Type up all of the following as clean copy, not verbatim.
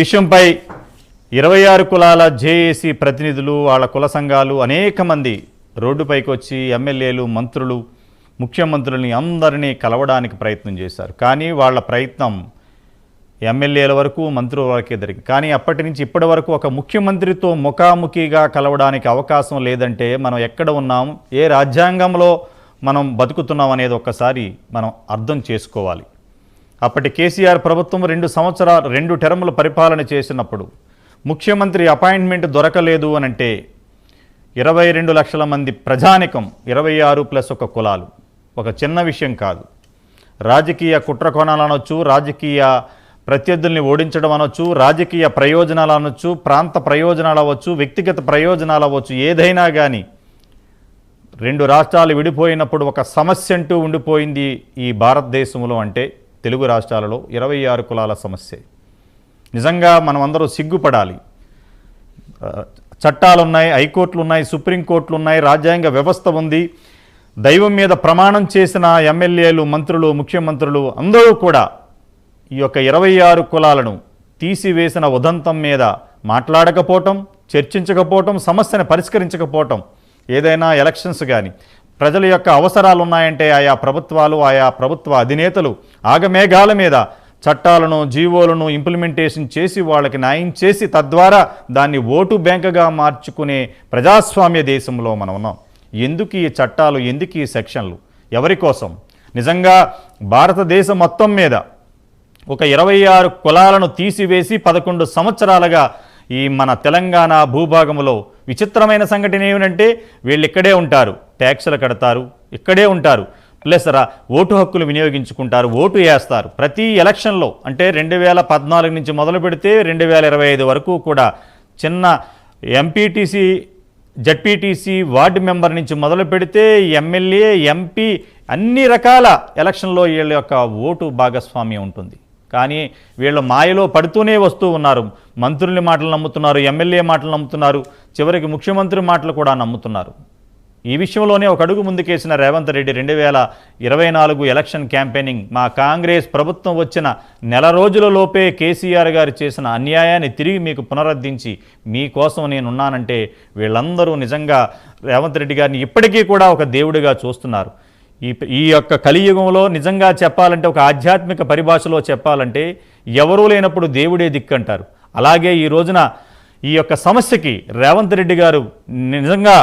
విషయంపై 26 కులాల జేఏసీ ప్రతినిధులు వాళ్ళ కుల సంఘాలు అనేక మంది రోడ్డుపైకి వచ్చి ఎమ్మెల్యేలు మంత్రులు ముఖ్యమంత్రుల్ని అందరినీ కలవడానికి ప్రయత్నం చేశారు. కానీ వాళ్ళ ప్రయత్నం ఎమ్మెల్యేల వరకు మంత్రుల వరకే జరిగింది. కానీ అప్పటి నుంచి ఇప్పటి వరకు ఒక ముఖ్యమంత్రితో ముఖాముఖిగా కలవడానికి అవకాశం లేదంటే మనం ఎక్కడ ఉన్నాం, ఏ రాజ్యాంగంలో మనం బతుకుతున్నాం అనేది ఒక్కసారి మనం అర్థం చేసుకోవాలి. అప్పటి కేసీఆర్ ప్రభుత్వం 2 టర్ములు పరిపాలన చేసినప్పుడు ముఖ్యమంత్రి అపాయింట్మెంట్ దొరకలేదు అనంటే 22 లక్షల మంది ప్రజానికం 26+1 కులాలు ఒక చిన్న విషయం కాదు. రాజకీయ కుట్ర కోణాలు అనొచ్చు, రాజకీయ ప్రత్యర్థుల్ని ఓడించడం అనొచ్చు, రాజకీయ ప్రయోజనాలు అనొచ్చు, ప్రాంత ప్రయోజనాలు అవ్వచ్చు, వ్యక్తిగత ప్రయోజనాలు అవ్వచ్చు, ఏదైనా కానీ 2 రాష్ట్రాలు విడిపోయినప్పుడు ఒక సమస్య అంటూ ఉండిపోయింది ఈ భారతదేశంలో అంటే తెలుగు రాష్ట్రాలలో 26 కులాల సమస్య. నిజంగా మనం అందరూ సిగ్గుపడాలి. చట్టాలు ఉన్నాయి, హైకోర్టులు ఉన్నాయి, సుప్రీంకోర్టులు ఉన్నాయి, రాజ్యాంగ వ్యవస్థ ఉంది. దైవం మీద ప్రమాణం చేసిన ఎమ్మెల్యేలు మంత్రులు ముఖ్యమంత్రులు అందరూ కూడా ఈ యొక్క 26 కులాలను తీసివేసిన ఉదంతం మీద మాట్లాడకపోవటం, చర్చించకపోవటం, సమస్యను పరిష్కరించకపోవటం, ఏదైనా ఎలక్షన్స్ కానీ ప్రజల యొక్క అవసరాలు ఉన్నాయంటే ఆయా ప్రభుత్వాలు ఆయా ప్రభుత్వ అధినేతలు ఆగమేఘాల మీద చట్టాలను జీవోలను ఇంప్లిమెంటేషన్ చేసి వాళ్ళకి న్యాయం చేసి తద్వారా దాన్ని ఓటు బ్యాంకుగా మార్చుకునే ప్రజాస్వామ్య దేశంలో మనం ఉన్నాం. ఎందుకు ఈ చట్టాలు, ఎందుకు ఈ సెక్షన్లు, ఎవరి కోసం? నిజంగా భారతదేశం మొత్తం మీద ఒక 26 కులాలను తీసివేసి 11 సంవత్సరాలుగా ఈ మన తెలంగాణ భూభాగంలో విచిత్రమైన సంఘటన ఏమిటంటే వీళ్ళు ఇక్కడే ఉంటారు, ట్యాక్సులు కడతారు, ఇక్కడే ఉంటారు, ప్లస్ ఓటు హక్కులు వినియోగించుకుంటారు, ఓటు వేస్తారు. ప్రతి ఎలక్షన్లో అంటే 2014 నుంచి మొదలు పెడితే 2025 వరకు కూడా చిన్న ఎంపీటీసీ జడ్పీటీసీ వార్డు మెంబర్ నుంచి మొదలు పెడితే ఎమ్మెల్యే ఎంపీ అన్ని రకాల ఎలక్షన్లో వీళ్ళ యొక్క ఓటు భాగస్వామ్యం ఉంటుంది. కానీ వీళ్ళు మాయలో పడుతూనే వస్తూ ఉన్నారు. మంత్రుల మాటలు నమ్ముతున్నారు, ఎమ్మెల్యే మాటలు నమ్ముతున్నారు, చివరికి ముఖ్యమంత్రి మాటలు కూడా నమ్ముతున్నారు. ఈ విషయంలోనే ఒక అడుగు ముందుకేసిన రేవంత్ రెడ్డి 2024 ఎలక్షన్ క్యాంపెయినింగ్ మా కాంగ్రెస్ ప్రభుత్వం వచ్చిన నెల రోజులలోపే కేసీఆర్ గారు చేసిన అన్యాయాన్ని తిరిగి మీకు పునరుద్ధరించి మీకోసం నేనున్నానంటే వీళ్ళందరూ నిజంగా రేవంత్ రెడ్డి గారిని ఇప్పటికీ కూడా ఒక దేవుడిగా చూస్తున్నారు. ఈ యొక్క కలియుగంలో నిజంగా చెప్పాలంటే ఒక ఆధ్యాత్మిక పరిభాషలో చెప్పాలంటే ఎవరూ లేనప్పుడు దేవుడే దిక్కంటారు. అలాగే ఈ రోజున ఈ యొక్క సమస్యకి రేవంత్ రెడ్డి గారు నిజంగా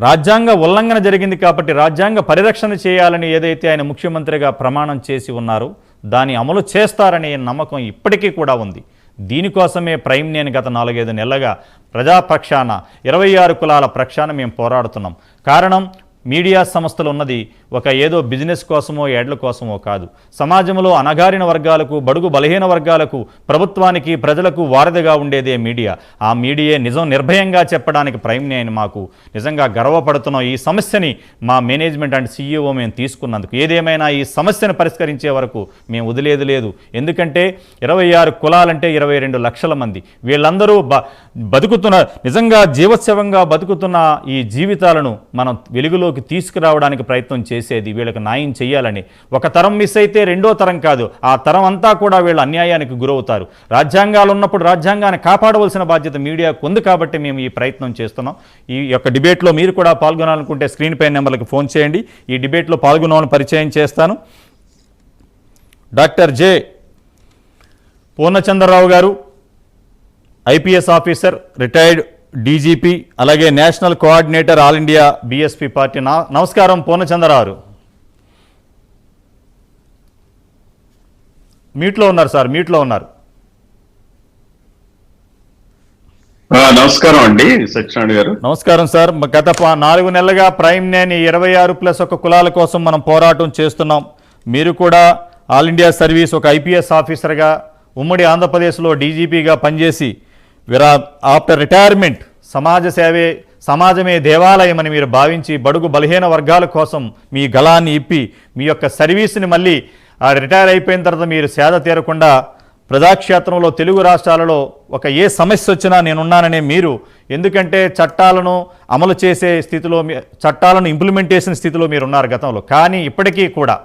రాజ్యాంగ ఉల్లంఘన జరిగింది కాబట్టి రాజ్యాంగ పరిరక్షణ చేయాలని ఏదైతే ఆయన ముఖ్యమంత్రిగా ప్రమాణం చేసి ఉన్నారో దాన్ని అమలు చేస్తారనే నమ్మకం ఇప్పటికీ కూడా ఉంది. దీనికోసమే ప్రైమ్ నేను గత 4-5 నెలలుగా ప్రజాపక్షాన 26 కులాల పక్షాన మేము పోరాడుతున్నాం. కారణం మీడియా సంస్థలు ఉన్నది ఒక ఏదో బిజినెస్ కోసమో యాడ్ల కోసమో కాదు. సమాజంలో అణగారిన వర్గాలకు, బడుగు బలహీన వర్గాలకు, ప్రభుత్వానికి, ప్రజలకు వారధిగా ఉండేదే మీడియా. ఆ మీడియా నిజం నిర్భయంగా చెప్పడానికి ప్రైమ్ నేను మాకు నిజంగా గర్వపడుతున్నాం. ఈ సమస్యని మా మేనేజ్మెంట్ అండ్ సీఈఓ మేము తీసుకున్నందుకు ఏదేమైనా ఈ సమస్యను పరిష్కరించే వరకు మేము వదిలేది లేదు. ఎందుకంటే 26 కులాలంటే 22 లక్షల మంది వీళ్ళందరూ బతుకుతున్న నిజంగా జీవోత్సవంగా బతుకుతున్న ఈ జీవితాలను మనం వెలుగులోకి తీసుకురావడానికి ప్రయత్నం చేసేది వీళ్ళకి న్యాయం చేయాలని. ఒక తరం మిస్ అయితే రెండో తరం కాదు, ఆ తరం అంతా కూడా వీళ్ళు అన్యాయానికి గురవుతారు. రాజ్యాంగాలు ఉన్నప్పుడు రాజ్యాంగాన్ని కాపాడవలసిన బాధ్యత మీడియాకు ఉంది కాబట్టి మేము ఈ ప్రయత్నం చేస్తున్నాం. ఈ యొక్క డిబేట్లో మీరు కూడా పాల్గొనాలనుకుంటే స్క్రీన్ పై నెంబర్లకు ఫోన్ చేయండి. ఈ డిబేట్లో పాల్గొనాలని పరిచయం చేస్తాను. డాక్టర్ జె పూర్ణచంద్రరావు గారు, ఐపీఎస్ ఆఫీసర్, రిటైర్డ్ డీజీపీ, అలాగే national coordinator all India BSP party. నమస్కారం పూర్ణచంద్రరావు. మీట్లో ఉన్నారు సార్, మీట్లో ఉన్నారు. నమస్కారం అండి సత్యనారాయణ గారు. నమస్కారం సార్. గత 4 నెలలుగా ప్రైమ్ నేను 26+1 కులాల కోసం మనం పోరాటం చేస్తున్నాం. మీరు కూడా ఆల్ ఇండియా సర్వీస్ ఒక ఐపీఎస్ ఆఫీసర్గా ఉమ్మడి ఆంధ్రప్రదేశ్లో డీజీపీగా పనిచేసి ఆఫ్టర్ రిటైర్మెంట్ సమాజమే దేవాలయం అని మీరు భావించి బడుగు బలహీన వర్గాల కోసం మీ గళాన్ని ఇప్పి మీ యొక్క సర్వీస్ని మళ్ళీ రిటైర్ అయిపోయిన తర్వాత మీరు సేద తీరకుండా ప్రజాక్షేత్రంలో తెలుగు రాష్ట్రాలలో ఒక ఏ సమస్య వచ్చినా నేనున్నాననే మీరు, ఎందుకంటే చట్టాలను అమలు చేసే స్థితిలో, చట్టాలను ఇంప్లిమెంటేషన్ స్థితిలో మీరు ఉన్నారు గతంలో. కానీ ఇప్పటికీ కూడా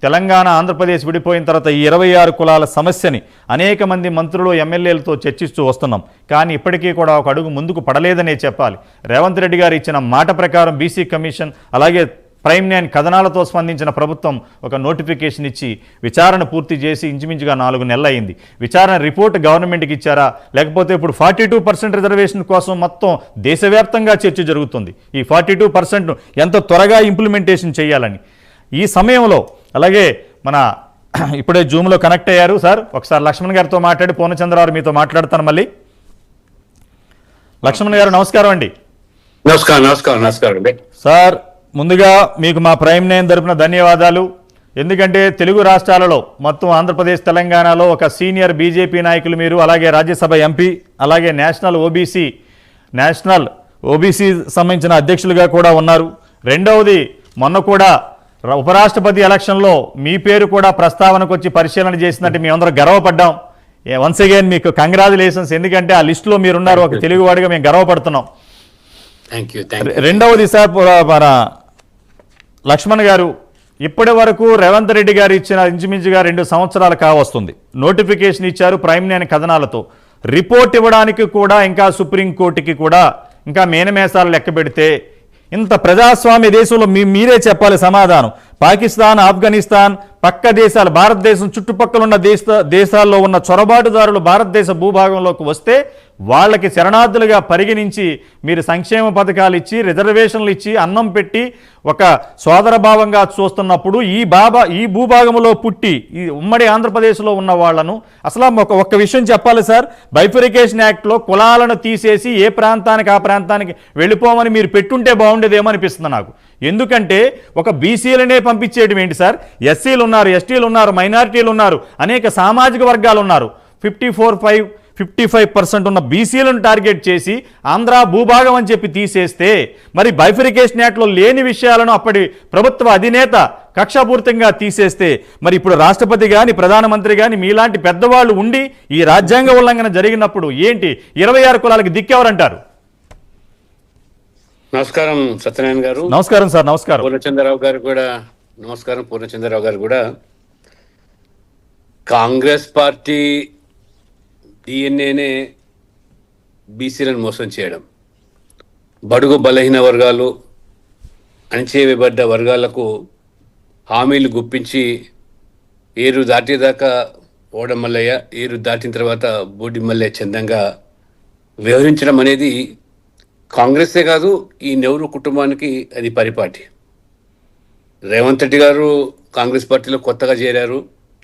తెలంగాణ ఆంధ్రప్రదేశ్ విడిపోయిన తర్వాత ఈ 26 కులాల సమస్యని అనేక మంది మంత్రులు ఎమ్మెల్యేలతో చర్చిస్తూ వస్తున్నాం. కానీ ఇప్పటికీ కూడా ఒక అడుగు ముందుకు పడలేదనే చెప్పాలి. రేవంత్ రెడ్డి గారు ఇచ్చిన మాట ప్రకారం బీసీ కమిషన్ అలాగే ప్రైమ్ 9 కథనాలతో స్పందించిన ప్రభుత్వం ఒక నోటిఫికేషన్ ఇచ్చి విచారణ పూర్తి చేసి ఇంచుమించుగా 4 నెలలు అయింది. విచారణ రిపోర్ట్ గవర్నమెంట్కి ఇచ్చారా, లేకపోతే ఇప్పుడు 42% రిజర్వేషన్ కోసం మొత్తం దేశవ్యాప్తంగా చర్చ జరుగుతుంది. ఈ 42% ఎంత త్వరగా ఇంప్లిమెంటేషన్ చేయాలని ఈ సమయంలో, అలాగే మన ఇప్పుడే జూమ్లో కనెక్ట్ అయ్యారు సార్, ఒకసారి లక్ష్మణ్ గారితో మాట్లాడి పూర్ణచంద్రరావు మీతో మాట్లాడతాను మళ్ళీ. లక్ష్మణ్ గారు నమస్కారం అండి. నమస్కారం సార్, ముందుగా మీకు మా ప్రైమ్ 9 తరపున ధన్యవాదాలు. ఎందుకంటే తెలుగు రాష్ట్రాలలో మొత్తం ఆంధ్రప్రదేశ్ తెలంగాణలో ఒక సీనియర్ బీజేపీ నాయకులు మీరు, అలాగే రాజ్యసభ ఎంపీ, అలాగే నేషనల్ ఓబీసీ సంబంధించిన అధ్యక్షులుగా కూడా ఉన్నారు. రెండవది మొన్న కూడా ఉపరాష్ట్రపతి ఎలక్షన్లో మీ పేరు కూడా ప్రస్తావనకు వచ్చి పరిశీలన చేసినట్టు మేమందరం గర్వపడ్డాం. వన్స్ అగైన్ మీకు కంగ్రాచులేషన్స్. ఎందుకంటే ఆ లిస్టులో మీరున్నారు, ఒక తెలుగువాడిగా మేము గర్వపడుతున్నాం. రెండవది సార్, మన లక్ష్మణ్ గారు, ఇప్పటి వరకు రేవంత్ రెడ్డి గారు ఇచ్చిన ఇంచుమించుగా 2 సంవత్సరాలు కావస్తుంది. నోటిఫికేషన్ ఇచ్చారు ప్రైమ్ 9 కథనాలతో. రిపోర్ట్ ఇవ్వడానికి కూడా ఇంకా సుప్రీంకోర్టుకి కూడా ఇంకా మేనమేసాలు లెక్క పెడితే, ఇంత ప్రజాస్వామ్య దేశంలో మీరే చెప్పాలి సమాధానం. పాకిస్తాన్, ఆఫ్ఘనిస్తాన్ పక్క దేశాలు, భారతదేశం చుట్టుపక్కల ఉన్న దేశాల్లో ఉన్న చొరబాటుదారులు భారతదేశ భూభాగంలోకి వస్తే వాళ్ళకి శరణార్థులుగా పరిగణించి మీరు సంక్షేమ పథకాలు ఇచ్చి, రిజర్వేషన్లు ఇచ్చి, అన్నం పెట్టి ఒక సోదర భావంగా చూస్తున్నప్పుడు ఈ భూభాగంలో పుట్టి ఈ ఉమ్మడి ఆంధ్రప్రదేశ్లో ఉన్న వాళ్లను అసలు ఒక్క విషయం చెప్పాలి సార్, బైఫరికేషన్ యాక్ట్లో కులాలను తీసేసి ఏ ప్రాంతానికి ఆ ప్రాంతానికి వెళ్ళిపోమని మీరు పెట్టుంటే బాగుండేదేమో అనిపిస్తుంది నాకు. ఎందుకంటే ఒక బీసీలనే పంపించేయడం ఏంటి సార్? ఎస్సీలు ఉన్నారు, ఎస్టీలు ఉన్నారు, మైనారిటీలు ఉన్నారు, అనేక సామాజిక వర్గాలు ఉన్నారు. 55% ఉన్న బీసీలను టార్గెట్ చేసి ఆంధ్ర భూభాగం అని చెప్పి తీసేస్తే, మరి బైఫరికేషన్ యాక్ట్లో లేని విషయాలను అప్పటి ప్రభుత్వ అధినేత కక్షాపూరితంగా తీసేస్తే, మరి ఇప్పుడు రాష్ట్రపతి కానీ ప్రధానమంత్రి కానీ మీలాంటి పెద్దవాళ్ళు ఉండి ఈ రాజ్యాంగ ఉల్లంఘన జరిగినప్పుడు ఏంటి 26 కులాలకి దిక్కెవరంటారు? నమస్కారం సత్యనారాయణ గారు. నమస్కారం సార్. నమస్కారం పూర్ణచంద్రరావు గారు కూడా. నమస్కారం పూర్ణచంద్రరావు గారు కూడా. కాంగ్రెస్ పార్టీ డిఎన్ఏనే బీసీలను మోసం చేయడం, బడుగు బలహీన వర్గాలు, అణచివేయబడ్డ వర్గాలకు హామీలు గుప్పించి ఏరు దాటేదాకా ఓడమల్లయ్య, ఏరు దాటిన తర్వాత బూడి మల్లయ్య చందంగా వ్యవహరించడం అనేది కాంగ్రెసే కాదు, ఈ నెహ్రూ కుటుంబానికి అది పరిపాటి. రేవంత్ రెడ్డి గారు కాంగ్రెస్ పార్టీలో కొత్తగా చేరారు,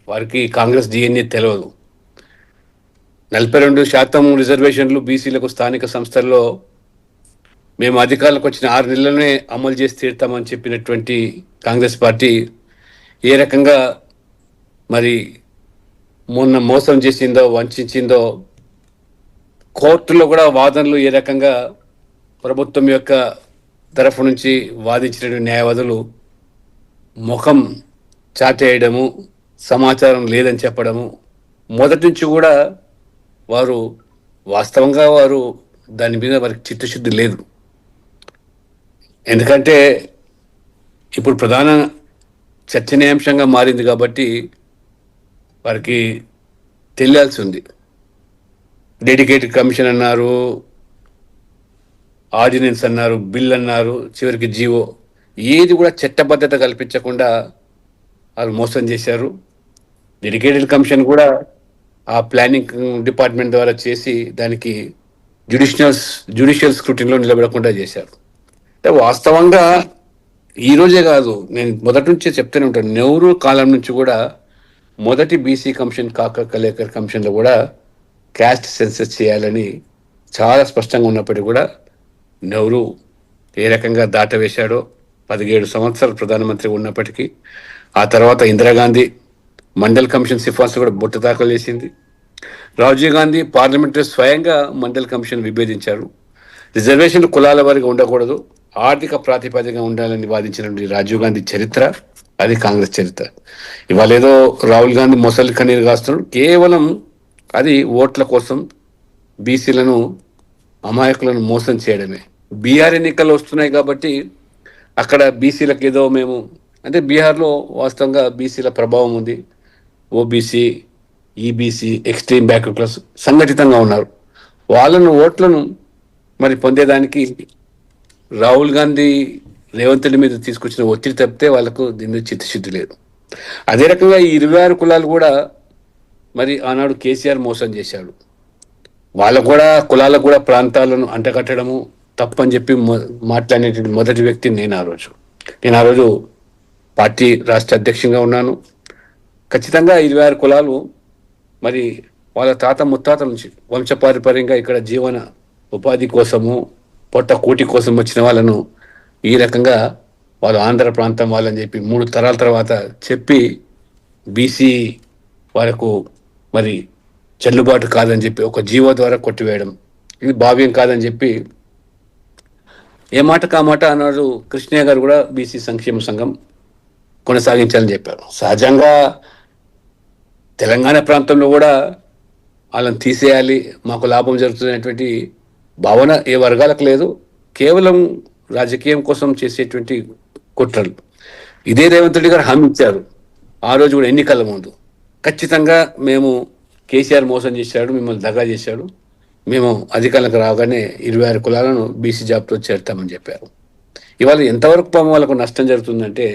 వారికి కాంగ్రెస్ డిఎన్ఏ తెలియదు. 42% రిజర్వేషన్లు బీసీలకు స్థానిక సంస్థల్లో మేము అధికారులకు వచ్చిన 6 నెలలనే అమలు చేసి తీరుతామని చెప్పినటువంటి కాంగ్రెస్ పార్టీ ఏ రకంగా మరి మొన్న మోసం చేసిందో, వంచిందో, కోర్టులో కూడా వాదనలు ఏ రకంగా ప్రభుత్వం యొక్క తరఫు నుంచి వాదించిన న్యాయవాదులు ముఖం చాటేయడము, సమాచారం లేదని చెప్పడము, మొదటి నుంచి కూడా వారు వాస్తవంగా దాని మీద వారికి చిత్తశుద్ధి లేదు. ఎందుకంటే ఇప్పుడు ప్రధాన చర్చనీయాంశంగా మారింది కాబట్టి వారికి తెలియాల్సి ఉంది. డెడికేటెడ్ కమిషన్ అన్నారు, ఆర్డినెన్స్ అన్నారు, బిల్ అన్నారు, చివరికి జీవో, ఏది కూడా చట్టబద్ధత కల్పించకుండా వాళ్ళు మోసం చేశారు. డెడికేటెడ్ కమిషన్ కూడా ఆ ప్లానింగ్ డిపార్ట్మెంట్ ద్వారా చేసి దానికి జ్యుడిషియల్ స్క్రూటిన్లో నిలబడకుండా చేశారు. అంటే వాస్తవంగా ఈరోజే కాదు, నేను మొదటి నుంచే చెప్తూనే ఉంటాను, నెహ్రూ కాలం నుంచి కూడా మొదటి బీసీ కమిషన్ కలేకర్ కమిషన్లో కూడా క్యాస్ట్ సెన్సస్ చేయాలని చాలా స్పష్టంగా ఉన్నప్పటికీ కూడా నెహ్రూ ఏ రకంగా దాటవేశాడో, 17 సంవత్సరాలు ప్రధానమంత్రి ఉన్నప్పటికీ. ఆ తర్వాత ఇందిరాగాంధీ మండల్ కమిషన్ సిఫార్సు కూడా బొట్టు దాఖలు చేసింది. రాజీవ్ గాంధీ పార్లమెంటరీ స్వయంగా మండల్ కమిషన్ విభేదించారు. రిజర్వేషన్లు కులాల వారిగా ఉండకూడదు, ఆర్థిక ప్రాతిపదికగా ఉండాలని వాదించినటువంటి రాజీవ్ గాంధీ చరిత్ర అది కాంగ్రెస్ చరిత్ర. ఇవాళ ఏదో రాహుల్ గాంధీ మొసలి కన్నీరు కాస్తున్నాడు, కేవలం అది ఓట్ల కోసం బీసీలను అమాయకులను మోసం చేయడమే. బీఆర్ ఎన్నికలు వస్తున్నాయి కాబట్టి అక్కడ బీసీలకు ఏదో మేము అంటే బీహార్లో వాస్తవంగా బీసీల ప్రభావం ఉంది. OBC, EBC, extreme backward class సంఘటితంగా ఉన్నారు. వాళ్ళను ఓట్లను మరి పొందేదానికి రాహుల్ గాంధీ రేవంత్ రెడ్డి మీద తీసుకొచ్చిన ఒత్తిడి తప్పితే వాళ్ళకు దీని మీద చిత్తశుద్ధి లేదు. అదే రకంగా ఈ 26 కులాలు కూడా మరి ఆనాడు కేసీఆర్ మోసం చేశాడు. వాళ్ళకు కూడా కులాలకు కూడా ప్రాంతాలను అంటగట్టడము తప్పని చెప్పి మాట్లాడినటువంటి మొదటి వ్యక్తి నేను ఆ రోజు పార్టీ రాష్ట్ర అధ్యక్షునిగా ఉన్నాను. ఖచ్చితంగా 26 కులాలు మరి వాళ్ళ తాత ముత్తాతల నుంచి వంశపారంపర్యంగా ఇక్కడ జీవన ఉపాధి కోసము పొట్ట కూటి కోసం వచ్చిన వాళ్ళను ఈ రకంగా వాళ్ళు ఆంధ్ర ప్రాంతం వాళ్ళని చెప్పి 3 తరాల తర్వాత చెప్పి బీసీ వాళ్ళకు మరి చెల్లుబాటు కాదని చెప్పి ఒక జీవో ద్వారా కొట్టివేయడం ఇది భావ్యం కాదని చెప్పి ఏ మాట కామాట అన్నాడు. కృష్ణయ్య గారు కూడా బీసీ సంక్షేమ సంఘం కొనసాగించాలని చెప్పారు. సహజంగా తెలంగాణ ప్రాంతంలో కూడా వాళ్ళని తీసేయాలి, మాకు లాభం జరుగుతున్నటువంటి భావన ఏ వర్గాలకు లేదు. కేవలం రాజకీయం కోసం చేసేటువంటి కుట్రలు. ఇదే రేవంత్ రెడ్డి గారు హామీ ఇచ్చారు ఆ రోజు కూడా ఎన్నికల ముందు, ఖచ్చితంగా మేము కేసీఆర్ మోసం చేశాడు, మిమ్మల్ని దగా చేశాడు, మేము అధికారులకు రాగానే 26 కులాలను బీసీ జాబ్తో చేరుతామని చెప్పారు. ఇవాళ ఎంతవరకు పాపం వాళ్ళకు నష్టం జరుగుతుందంటే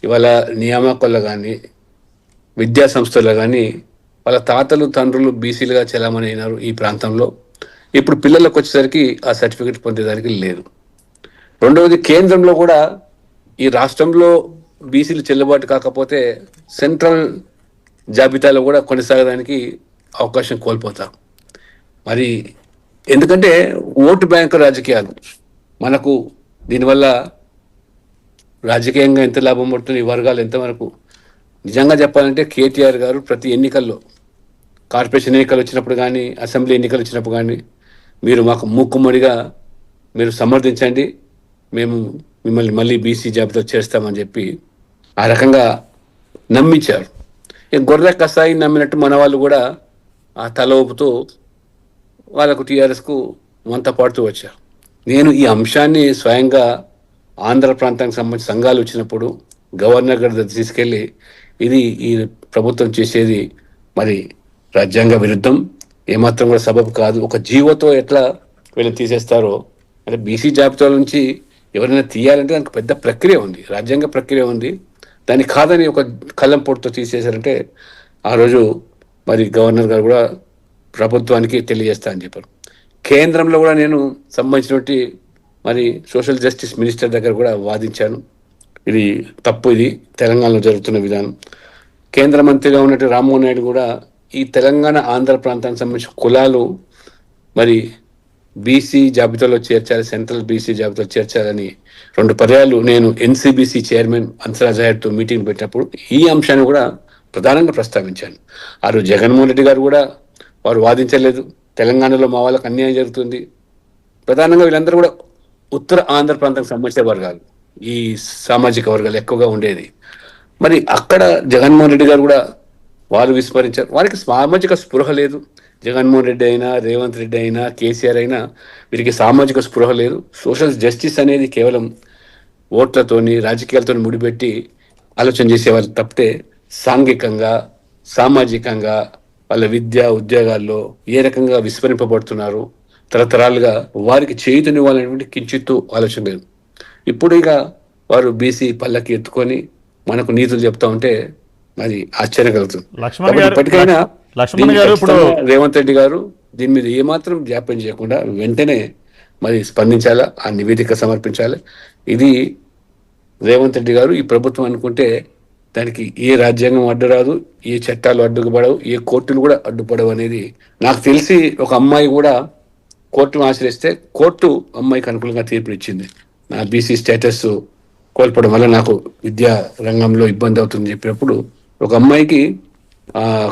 ఇవాళ నియామకాల్లో కానీ విద్యా సంస్థల్లో కానీ వాళ్ళ తాతలు తండ్రులు బీసీలుగా చెలామణి అయినారు ఈ ప్రాంతంలో. ఇప్పుడు పిల్లలకు వచ్చేసరికి ఆ సర్టిఫికెట్ పొందేదానికి లేదు. రెండవది కేంద్రంలో కూడా ఈ రాష్ట్రంలో బీసీలు చెల్లుబాటు కాకపోతే సెంట్రల్ జాబితాలో కూడా కొనసాగడానికి అవకాశం కోల్పోతారు. మరి ఎందుకంటే ఓటు బ్యాంకు రాజకీయాలు మనకు దీనివల్ల రాజకీయంగా ఎంత లాభం పడుతుంది, ఈ వర్గాలు ఎంతవరకు. నిజంగా చెప్పాలంటే కేటీఆర్ గారు ప్రతి ఎన్నికల్లో కార్పొరేషన్ ఎన్నికలు వచ్చినప్పుడు కానీ అసెంబ్లీ ఎన్నికలు వచ్చినప్పుడు కానీ మీరు మాకు మూకుమ్మడిగా మీరు సమర్థించండి, మేము మిమ్మల్ని మళ్ళీ బీసీ జాబితా చేస్తామని చెప్పి ఆ రకంగా నమ్మించారు. గొర్రె కసాయి నమ్మినట్టు మన వాళ్ళు కూడా ఆ తల ఊపుతూ వాళ్ళకు టీఆర్ఎస్కు వంత పాడుతూ వచ్చారు. నేను ఈ అంశాన్ని స్వయంగా ఆంధ్ర ప్రాంతానికి సంబంధించిన సంఘాలు వచ్చినప్పుడు గవర్నర్ గారి దగ్గర తీసుకెళ్ళి ఇది ఈ ప్రభుత్వం చేసేది మరి రాజ్యాంగ విరుద్ధం, ఏమాత్రం కూడా సబబు కాదు, ఒక జీవోతో ఎట్లా వీళ్ళని తీసేస్తారో, అంటే బీసీ జాబితా నుంచి ఎవరైనా తీయాలంటే దానికి పెద్ద ప్రక్రియ ఉంది, రాజ్యాంగ ప్రక్రియ ఉంది, దాన్ని కాదని ఒక కళ్ళం పొట్టుతో తీసేశారంటే ఆ రోజు మరి గవర్నర్ గారు కూడా ప్రభుత్వానికి తెలియజేస్తా అని చెప్పారు. కేంద్రంలో కూడా నేను సంబంధించినటువంటి మరి సోషల్ జస్టిస్ మినిస్టర్ దగ్గర కూడా వాదించాను, ఇది తప్పు, ఇది తెలంగాణలో జరుగుతున్న విధానం. కేంద్ర మంత్రిగా ఉన్నట్టు రామ్మోహన్ నాయుడు కూడా ఈ తెలంగాణ ఆంధ్ర ప్రాంతానికి సంబంధించిన కులాలు మరి బీసీ జాబితాలో చేర్చాలి, సెంట్రల్ బీసీ జాబితాలో చేర్చాలని 2 పర్యాలు నేను ఎన్సీబీసీ చైర్మన్ హన్సరాజ్ అయ్యర్తో మీటింగ్ పెట్టినప్పుడు ఈ అంశాన్ని కూడా ప్రధానంగా ప్రస్తావించాను. ఆ రోజు జగన్మోహన్ రెడ్డి గారు కూడా వారు వాదించలేదు, తెలంగాణలో మా వాళ్ళకి అన్యాయం జరుగుతుంది. ప్రధానంగా వీళ్ళందరూ కూడా ఉత్తర ఆంధ్ర ప్రాంతానికి సంబంధించిన వర్గాలు, ఈ సామాజిక వర్గాలు ఎక్కువగా ఉండేది. మరి అక్కడ జగన్మోహన్ రెడ్డి గారు కూడా వారు విస్మరించారు. వారికి సామాజిక స్పృహ లేదు. జగన్మోహన్ రెడ్డి అయినా, రేవంత్ రెడ్డి అయినా, కేసీఆర్ అయినా వీరికి సామాజిక స్పృహ లేదు. సోషల్ జస్టిస్ అనేది కేవలం ఓట్లతోని రాజకీయాలతో ముడిపెట్టి ఆలోచన చేసేవారు తప్పితే సాంఘికంగా సామాజికంగా వాళ్ళ విద్య ఉద్యోగాల్లో ఏ రకంగా విస్మరింపబడుతున్నారు, తరతరాలుగా వారికి చేయుతనివ్వాలనేటువంటి కించిత్తు ఆలోచన లేదు. ఇప్పుడు ఇక వారు బీసీ పల్లకి ఎత్తుకొని మనకు నీతులు చెప్తా ఉంటే మరి ఆశ్చర్యం కలుగుతుంది. ఇప్పటికైనా రేవంత్ రెడ్డి గారు దీని మీద ఏమాత్రం జాప్యం చేయకుండా వెంటనే మరి స్పందించాలా, ఆ నివేదిక సమర్పించాలి. ఇది రేవంత్ రెడ్డి గారు ఈ ప్రభుత్వం అనుకుంటే దానికి ఏ రాజ్యాంగం అడ్డురాదు, ఏ చట్టాలు అడ్డుపడవు, ఏ కోర్టులు కూడా అడ్డుపడవు అనేది నాకు తెలిసి ఒక అమ్మాయి కూడా కోర్టును ఆశ్రయిస్తే కోర్టు అమ్మాయికి అనుకూలంగా తీర్పునిచ్చింది. నా బీసీ స్టేటస్ కోల్పోవడం వల్ల నాకు విద్యా రంగంలో ఇబ్బంది అవుతుందని చెప్పినప్పుడు ఒక అమ్మాయికి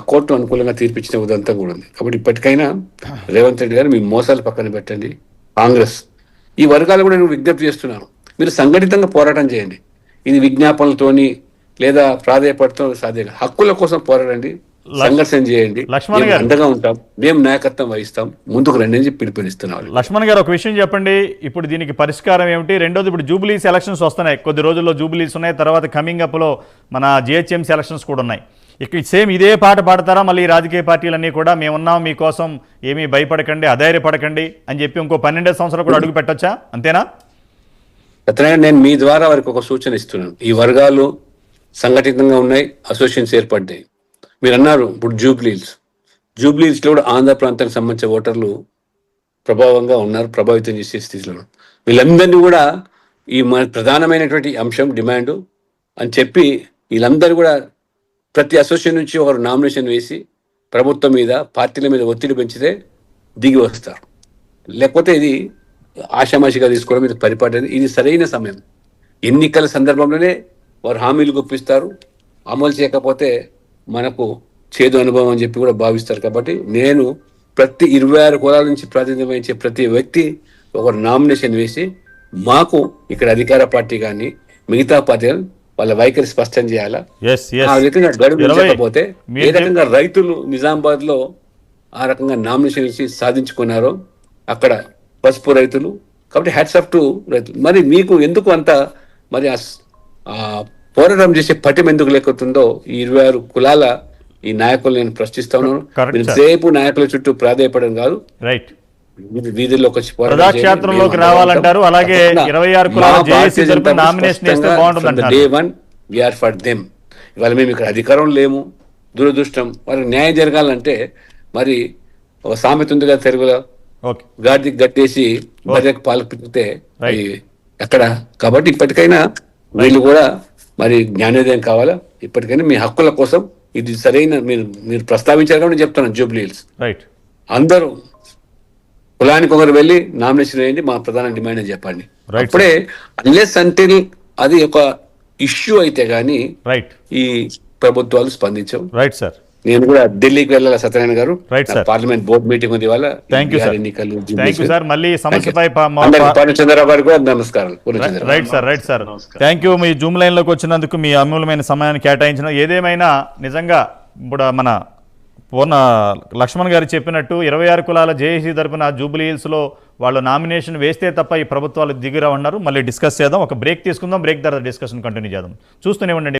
కోర్టు అనుకూలంగా తీర్పిచ్చిన ఉదంతం కూడా ఉంది. కాబట్టి ఇప్పటికైనా రేవంత్ రెడ్డి గారు మీ మోసాలు పక్కన పెట్టండి. కాంగ్రెస్ ఈ వర్గాలు కూడా నేను విజ్ఞప్తి చేస్తున్నాను, మీరు సంఘటితంగా పోరాటం చేయండి. ఇది విజ్ఞాపనలతోని లేదా ప్రాధాయపడతో సాధ్యం, హక్కుల కోసం పోరాడండి. సంఘర్షణ చేయండి, లక్ష్మణ్ మేము గారు. అండగా ఉంటాం, మేము నాయకత్వం వహిస్తాం, ముందుకు రండి అని చెప్పి పిలుపునిస్తున్నాం. లక్ష్మణ్ గారు, ఒక విషయం చెప్పండి, ఇప్పుడు దీనికి పరిష్కారం ఏమిటి? రెండోది, ఇప్పుడు జూబ్లీస్ ఎలక్షన్స్ వస్తున్నాయి, కొద్ది రోజుల్లో జూబ్లీస్ ఉన్నాయి, తర్వాత కమింగ్ అప్లో మన జిహెచ్ఎంసీ ఎలక్షన్స్ కూడా ఉన్నాయి. ఇక్కడ సేమ్ ఇదే పాట పాడతారా మళ్ళీ ఈ రాజకీయ పార్టీలన్నీ కూడా? మేమున్నాం మీకోసం, ఏమీ భయపడకండి, అధైర్యపడకండి అని చెప్పి ఇంకో 12 సంవత్సరాలు కూడా అడుగు పెట్టొచ్చా? అంతేనా? సత్యనారాయణ, నేను మీ ద్వారా వారికి ఒక సూచన ఇస్తున్నాను. ఈ వర్గాలు సంఘటితంగా ఉన్నాయి, అసోసియేషన్స్ ఏర్పడ్డాయి. మీరు అన్నారు ఇప్పుడు జూబ్లీహిల్స్లో కూడా ఆంధ్ర ప్రాంతానికి సంబంధించిన ఓటర్లు ప్రభావంగా ఉన్నారు, ప్రభావితం చేసే స్థితిలో. వీళ్ళందరినీ కూడా ఈ మన ప్రధానమైనటువంటి అంశం డిమాండ్ అని చెప్పి వీళ్ళందరూ కూడా ప్రతి అసోసియేషన్ నుంచి ఒకరు నామినేషన్ వేసి ప్రభుత్వం మీద, పార్టీల మీద ఒత్తిడి పెంచితే దిగి వస్తారు. లేకపోతే ఇది ఆషామాషిగా తీసుకోవడం, ఇది పరిపాలన, ఇది సరైన సమయం. ఎన్నికల సందర్భంలోనే వారు హామీలు గుప్పిస్తారు, అమలు చేయకపోతే మనకు చేదు అనుభవం అని చెప్పి కూడా భావిస్తారు. కాబట్టి నేను ప్రతి 26 కులాల నుంచి ప్రాతినిధ్యం వహించే ప్రతి వ్యక్తి ఒక నామినేషన్ వేసి మాకు ఇక్కడ అధికార పార్టీ కానీ మిగతా పార్టీలు వాళ్ళ వైఖరి స్పష్టం చేయాలా. ఆ రకంగా గడువు ఇచ్చకపోతే ఏ రకంగా రైతులు నిజామాబాద్ లో ఆ రకంగా నామినేషన్ ఇచ్చి సాధించుకున్నారో అక్కడ పసుపు రైతులు. కాబట్టి హ్యాట్స్ ఆఫ్ టు రైతులు. మరి మీకు ఎందుకు అంత మరి ఆ పోరాటం చేసే పటిమ ఎందుకు లేకపోతుందో ఈ 26 కులాల ఈ నాయకులు నేను ప్రశ్నిస్తా ఉన్నాను. సేపు నాయకుల చుట్టూ ప్రాధాయపడడం కాదు, రైట్, వీధుల్లోకి వచ్చి ప్రజాక్షేత్రంలోకి రావాలంటారు. అలాగే 26 కులాల జేఏసీ తరపున నామినేషన్ వేస్తే బాగుంటుందంటారు. Day one we are for them. ఇవాళ మేము ఇక్కడ అధికారం లేము, దురదృష్టం. వాళ్ళకి న్యాయం జరగాలంటే మరి ఒక సామెత ఉంది కదా తెలుగులో, గాడికి గట్టేసి బర్రెకు పాలు పితికితే ఎక్కడ. కాబట్టి ఇప్పటికైనా వీళ్ళు కూడా మరి జ్ఞానోదయం కావాలా. ఇప్పటికైనా మీ హక్కుల కోసం ఇది సరైన మీరు ప్రస్తావించారు కాబట్టి చెప్తున్నాను. జూబ్లీహిల్స్ రైట్, అందరూ కులానికి ఒకరు వెళ్ళి నామినేషన్ వేయండి, మా ప్రధాన డిమాండ్ అని చెప్పండి. అప్పుడే అన్లెస్ అంటిల్ అది ఒక ఇష్యూ అయితే గానీ ఈ ప్రభుత్వాలు స్పందించవు. రైట్ సార్, నేను కూడా ఢిల్లీకి వెళ్ళాలి సత్యనారాయణ గారు. పార్లమెంట్ బోర్డు మీటింగ్ ఉంది ఇవాళ. ఎన్నికలు మళ్ళీ సమస్యపై చంద్రబాబు గారు కూడా నమస్కారం. Right sir, right sir, thank you. Me Zoom line లోకి వచ్చినందుకు, మీ అమూల్యమైన సమయాన్ని కేటాయించిన. ఏదేమైనా నిజంగా ఇప్పుడు మన పూర్ణ లక్ష్మణ్ గారు చెప్పినట్టు 26 కులాల జేఏసీ తరపున జూబ్లీహిల్స్లో వాళ్ళు నామినేషన్ వేస్తే తప్ప ఈ ప్రభుత్వాలు దిగిరా ఉన్నారు. మళ్ళీ డిస్కస్ చేద్దాం, ఒక బ్రేక్ తీసుకుందాం, బ్రేక్ తర్వాత డిస్కషన్ కంటిన్యూ చేద్దాం. చూస్తూనే ఉండండి.